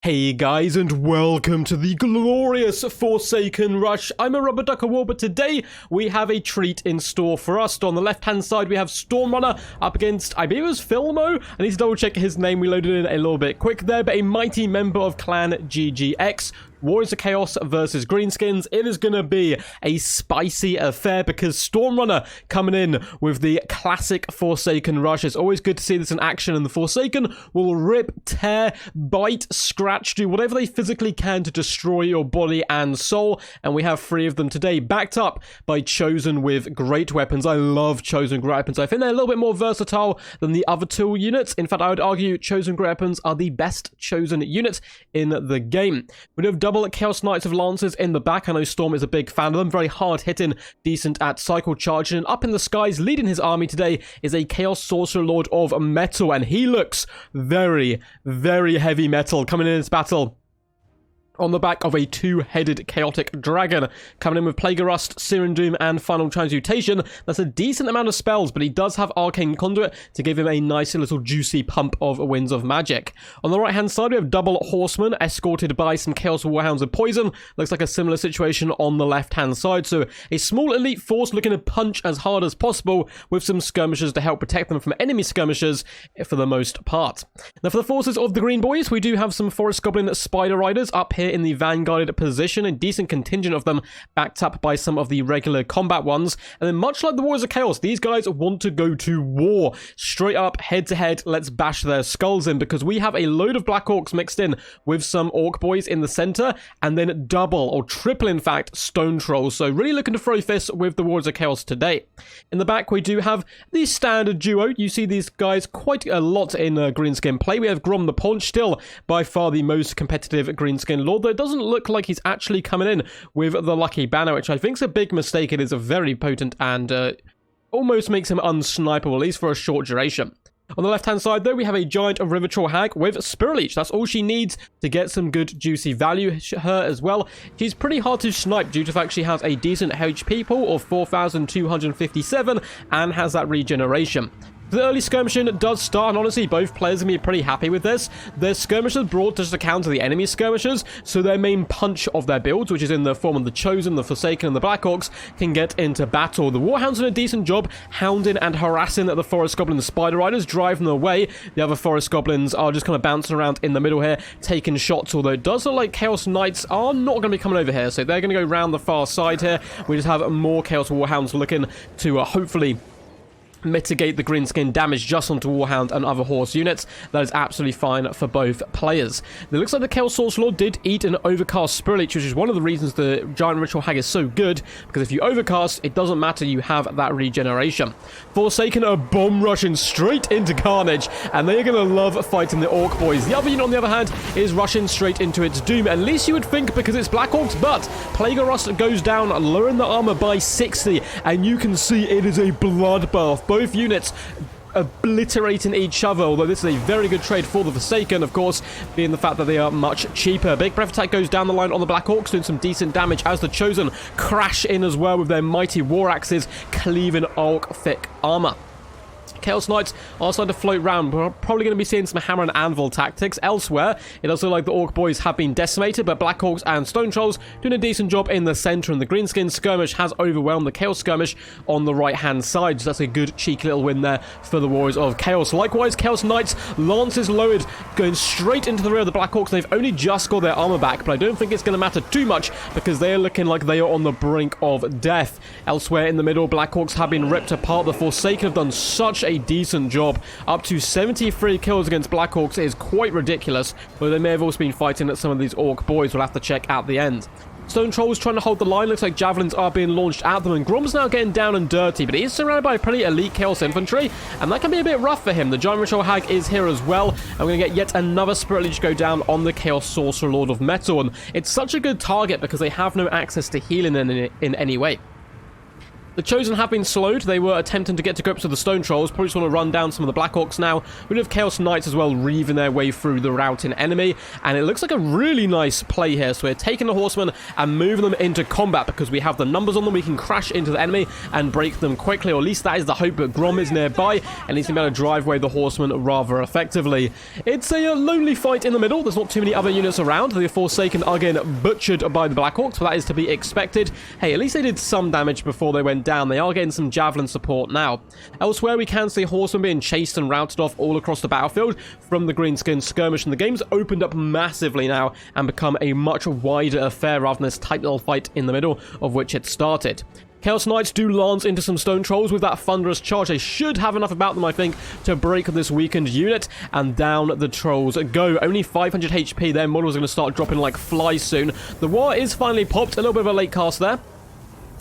Hey guys, and welcome to the glorious Forsaken Rush. I'm a Rubber Duck War, but today we have a treat in store for us. On the left-hand side, we have Stormrunner up against, I believe it was Filmo. I need to double-check his name. We loaded in a little bit quick there, but a mighty member of Clan GGX. Warriors of Chaos versus Greenskins. It is going to be a spicy affair because Stormrunner coming in with the classic Forsaken Rush. It's always good to see this in action, and the Forsaken will rip, tear, bite, scratch, do whatever they physically can to destroy your body and soul, and we have 3 of them today, backed up by Chosen with great weapons. I love Chosen great weapons. I think they're a little bit more versatile than the other 2 units. In fact, I would argue Chosen great weapons are the best Chosen unit in the game. We do have double Chaos Knights of Lancers in the back. I know Storm is a big fan of them. Very hard hitting, decent at cycle charging. And up in the skies, leading his army today, is a Chaos Sorcerer Lord of Metal. And he looks very, very heavy metal coming in this battle. On the back of a 2-headed Chaotic Dragon, coming in with Plague of Rust, Searing Doom, and Final Transmutation. That's a decent amount of spells, but he does have Arcane Conduit to give him a nice little juicy pump of Winds of Magic. On the right-hand side, we have double Horsemen, escorted by some Chaos Warhounds of Poison. Looks like a similar situation on the left-hand side. So a small elite force looking to punch as hard as possible with some skirmishers to help protect them from enemy skirmishers for the most part. Now, for the forces of the Green Boys, we do have some Forest Goblin Spider Riders up here in the vanguarded position, a decent contingent of them backed up by some of the regular combat ones. And then much like the Warriors of Chaos, these guys want to go to war. Straight up, head to head, let's bash their skulls in, because we have a load of Black Orcs mixed in with some Orc Boys in the center, and then double, or triple in fact, Stone Trolls. So really looking to throw fists with the Warriors of Chaos today. In the back, we do have the standard duo. You see these guys quite a lot in Greenskin play. We have Grom the Paunch, still by far the most competitive Greenskin Lord, though it doesn't look like he's actually coming in with the Lucky Banner, which I think is a big mistake. It is a very potent and almost makes him unsnipeable, at least for a short duration. On the left-hand side, though, we have a giant River Troll Hag with Spirit Leech. That's all she needs to get some good, juicy value. Her as well. She's pretty hard to snipe due to the fact she has a decent HP pool of 4,257 and has that regeneration. The early skirmishing does start, and honestly, both players are going to be pretty happy with this. Their skirmishers brought just to counter the enemy skirmishers, so their main punch of their builds, which is in the form of the Chosen, the Forsaken, and the Black Orcs, can get into battle. The Warhounds did a decent job hounding and harassing the Forest Goblin Spider Riders, driving them away. The other Forest Goblins are just kind of bouncing around in the middle here, taking shots, although it does look like Chaos Knights are not going to be coming over here, so they're going to go around the far side here. We just have more Chaos Warhounds looking to hopefully mitigate the Greenskin damage just onto Warhound and other horse units. That is absolutely fine for both players. It looks like the Chaos Sorcerer Lord did eat an Overcast Spirit Leech, which is one of the reasons the Giant Ritual Hag is so good, because if you Overcast, it doesn't matter, you have that regeneration. Forsaken are bomb rushing straight into Carnage, and they're going to love fighting the Orc Boys. The other unit, on the other hand, is rushing straight into its doom. At least you would think, because it's Black Orcs, but Plague of Rust goes down, lowering the armor by 60, and you can see it is a bloodbath. Both units obliterating each other, although this is a very good trade for the Forsaken, of course, being the fact that they are much cheaper. Big Breath Attack goes down the line on the Black Orcs, doing some decent damage as the Chosen crash in as well with their mighty War Axes, cleaving Orc thick armor. Chaos Knights are starting to float around. We're probably going to be seeing some hammer and anvil tactics elsewhere. It does look like the Orc Boys have been decimated, but Black Orcs and Stone Trolls doing a decent job in the center, and the Greenskin Skirmish has overwhelmed the Chaos Skirmish on the right-hand side. So that's a good, cheeky little win there for the Warriors of Chaos. Likewise, Chaos Knights, lances lowered, going straight into the rear of the Black Orcs. They've only just got their armor back, but I don't think it's going to matter too much because they are looking like they are on the brink of death. Elsewhere in the middle, Black Orcs have been ripped apart. The Forsaken have done such a decent job. Up to 73 kills against Black Orcs is quite ridiculous, but they may have also been fighting at some of these Orc Boys. We'll have to check at the end. Stone Trolls trying to hold the line. Looks like javelins are being launched at them, and Grom's now getting down and dirty, but he is surrounded by pretty elite Chaos Infantry, and that can be a bit rough for him. The Giant Ritual Hag is here as well. I'm going to get yet another Spirit Leech go down on the Chaos Sorcerer Lord of Metal, and it's such a good target because they have no access to healing in any way. The Chosen have been slowed. They were attempting to get to grips with the Stone Trolls. Probably just want to run down some of the Black Orcs now. We have Chaos Knights as well, reaving their way through the routing enemy. And it looks like a really nice play here. So we're taking the Horsemen and moving them into combat because we have the numbers on them. We can crash into the enemy and break them quickly, or at least that is the hope. But Grom is nearby and he's going to be able to drive away the Horsemen rather effectively. It's a lonely fight in the middle. There's not too many other units around. The Forsaken are getting butchered by the Black Orcs, but that is to be expected. Hey, at least they did some damage before they went down. They are getting some javelin support now. Elsewhere, we can see Horsemen being chased and routed off all across the battlefield from the Greenskins skirmish, and the game's opened up massively now and become a much wider affair rather than this tight little fight in the middle of which it started. Chaos Knights do lance into some Stone Trolls with that thunderous charge. They should have enough about them, I think, to break this weakened unit, and down the Trolls go. Only 500 HP. Their models are going to start dropping like flies soon. The war is finally popped. A little bit of a late cast there,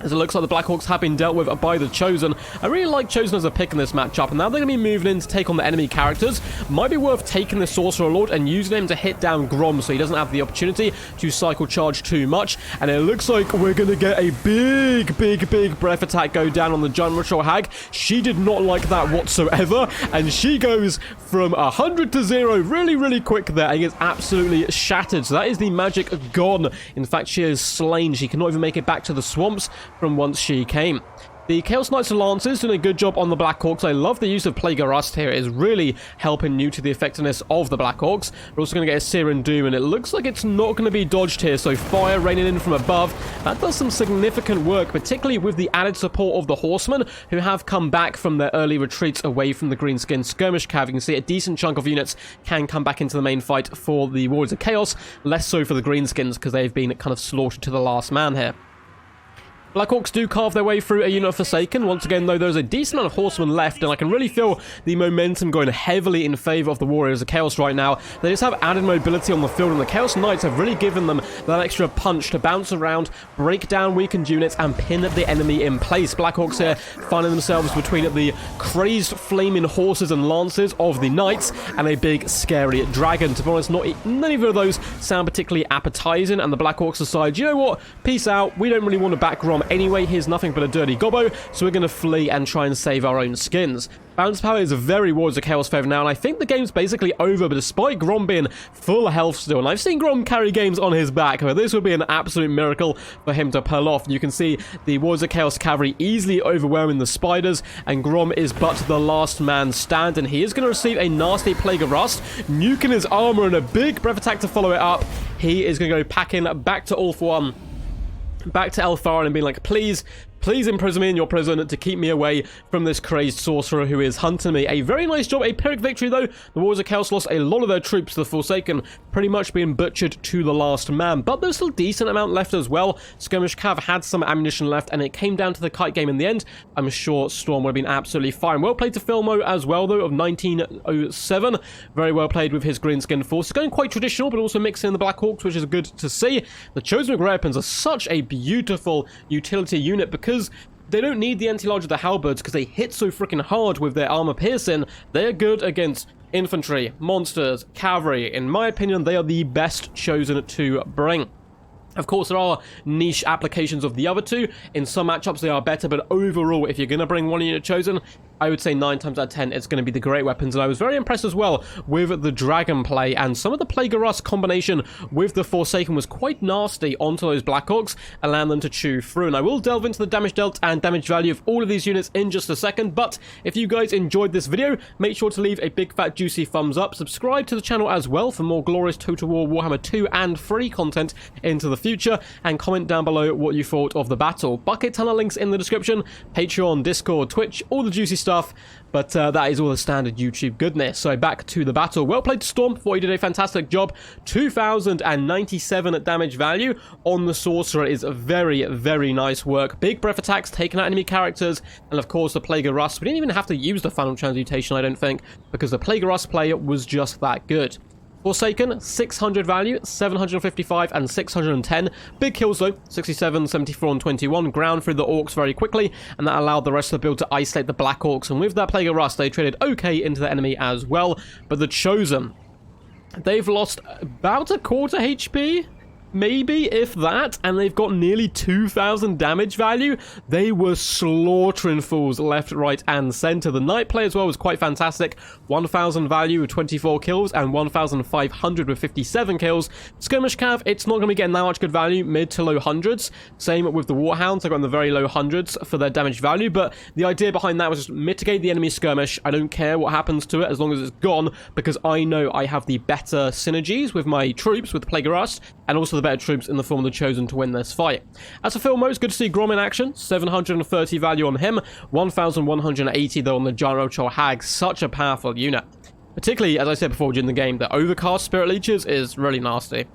as it looks like the Black Hawks have been dealt with by the Chosen. I really like Chosen as a pick in this matchup, and now they're going to be moving in to take on the enemy characters. Might be worth taking the Sorcerer Lord and using him to hit down Grom so he doesn't have the opportunity to cycle charge too much. And it looks like we're going to get a big breath attack go down on the Giant Ritual Hag. She did not like that whatsoever, and she goes from 100 to 0 really quick there and gets absolutely shattered. So that is the magic gone. In fact, she is slain. She cannot even make it back to the swamps from whence she came. The Chaos Knights and Lancers doing a good job on the Black Orcs. I love the use of Plague of Rust here. It is really helping new to the effectiveness of the Black Orcs. We're also going to get a Sear and Doom, and it looks like it's not going to be dodged here. So fire raining in from above. That does some significant work, particularly with the added support of the Horsemen, who have come back from their early retreats away from the Greenskin skirmish cav. You can see a decent chunk of units can come back into the main fight for the Warriors of Chaos. Less so for the Greenskins, because they've been kind of slaughtered to the last man here. Black Orcs do carve their way through a unit of Forsaken. Once again, though, there's a decent amount of Horsemen left, and I can really feel the momentum going heavily in favor of the Warriors of Chaos right now. They just have added mobility on the field, and the Chaos Knights have really given them that extra punch to bounce around, break down weakened units, and pin the enemy in place. Black Orcs here finding themselves between the crazed flaming horses and lances of the Knights and a big scary dragon. To be honest, none of those sound particularly appetizing, and the Black Orcs decide, you know what, peace out, we don't really want to back Grom anyway. Here's nothing but a dirty gobbo, so we're going to flee and try and save our own skins. Bounce power is very Warriors of Chaos favor now, and I think the game's basically over, but despite Grom being full health still, and I've seen Grom carry games on his back, but this would be an absolute miracle for him to pull off. You can see the Warriors of Chaos cavalry easily overwhelming the spiders, and Grom is but the last man standing. He is going to receive a nasty Plague of Rust, nuking his armor, and a big breath attack to follow it up. He is going to go packing back to All For One, back to Eltharin, and being like, please imprison me in your prison to keep me away from this crazed sorcerer who is hunting me. A very nice job, a Pyrrhic victory though. The Warriors of Chaos lost a lot of their troops to the Forsaken, pretty much being butchered to the last man, but there's still a decent amount left as well. Skirmish Cav had some ammunition left, and it came down to the kite game in the end. I'm sure Storm would have been absolutely fine. Well played to Filmo as well though, of 1907. Very well played with his Greenskin force. It's going quite traditional, but also mixing in the Black Hawks, which is good to see. The Chosen Weapons are such a beautiful utility unit because they don't need the anti-large of the halberds because they hit so freaking hard with their armor piercing. They're good against infantry, monsters, cavalry. In my opinion, they are the best Chosen to bring. Of course, there are niche applications of the other two. In some matchups, they are better, but overall, if you're going to bring one unit Chosen, I would say 9 times out of 10, it's going to be the great weapons. And I was very impressed as well with the dragon play, and some of the Plague of Rust combination with the Forsaken was quite nasty onto those Black Orcs, allowing them to chew through. And I will delve into the damage dealt and damage value of all of these units in just a second. But if you guys enjoyed this video, make sure to leave a big fat juicy thumbs up. Subscribe to the channel as well for more glorious Total War Warhammer 2 and 3 content into the future, and comment down below what you thought of the battle. Bucket ton of links in the description: Patreon, Discord, Twitch, all the juicy stuff. But that is all the standard YouTube goodness. So back to the battle. Well played to Storm. Thought he did a fantastic job. 2,097 damage value on the Sorcerer is very nice work. Big breath attacks, taking out enemy characters, and of course the Plague of Rust. We didn't even have to use the Final Transmutation, I don't think, because the Plague of Rust play was just that good. Forsaken, 600 value, 755 and 610. Big kills though, 67, 74 and 21. Ground through the Orcs very quickly, and that allowed the rest of the build to isolate the Black Orcs. And with that Plague of Rust, they traded okay into the enemy as well. But the Chosen, they've lost about a quarter HP, maybe, if that, and they've got nearly 2,000 damage value. They were slaughtering fools left, right, and center. The knight play as well was quite fantastic. 1,000 value with 24 kills and 1,500 with 57 kills. Skirmish Cav, it's not going to be getting that much good value, mid to low hundreds. Same with the Warhounds, they've got in the very low hundreds for their damage value, but the idea behind that was just mitigate the enemy skirmish. I don't care what happens to it as long as it's gone, because I know I have the better synergies with my troops, with Plague of Rust, and also the better troops in the form of the Chosen to win this fight. As for Phil Mo's, good to see Grom in action. 730 value on him, 1,180 though on the Gyro Hag. Such a powerful unit. Particularly, as I said before during the game, the Overcast Spirit Leeches is really nasty.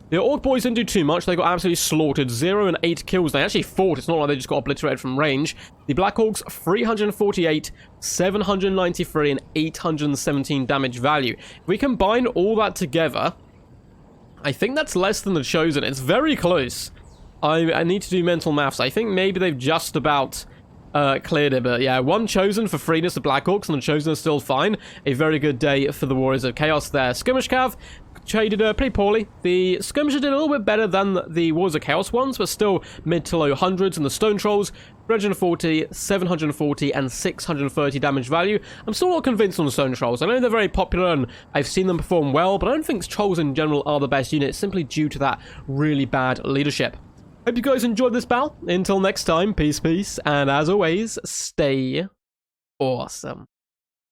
The Orc Boys didn't do too much. They got absolutely slaughtered. 0 and 8 kills. They actually fought. It's not like they just got obliterated from range. The Black Orcs, 348, 793, and 817 damage value. If we combine all that together, I think that's less than the Chosen. It's very close. I need to do mental maths. I think maybe they've just about cleared it, but yeah, one Chosen for freeness, the Black Orcs, and the Chosen is still fine. A very good day for the Warriors of Chaos there. Skirmish Cav traded pretty poorly. The Skirmisher did a little bit better than the Warriors of Chaos ones, but still mid to low hundreds, and the Stone Trolls 340, 740, and 630 damage value. I'm still not convinced on the Stone Trolls. I know they're very popular and I've seen them perform well, but I don't think Trolls in general are the best unit, simply due to that really bad leadership. Hope you guys enjoyed this battle. Until next time, peace, and as always, stay awesome.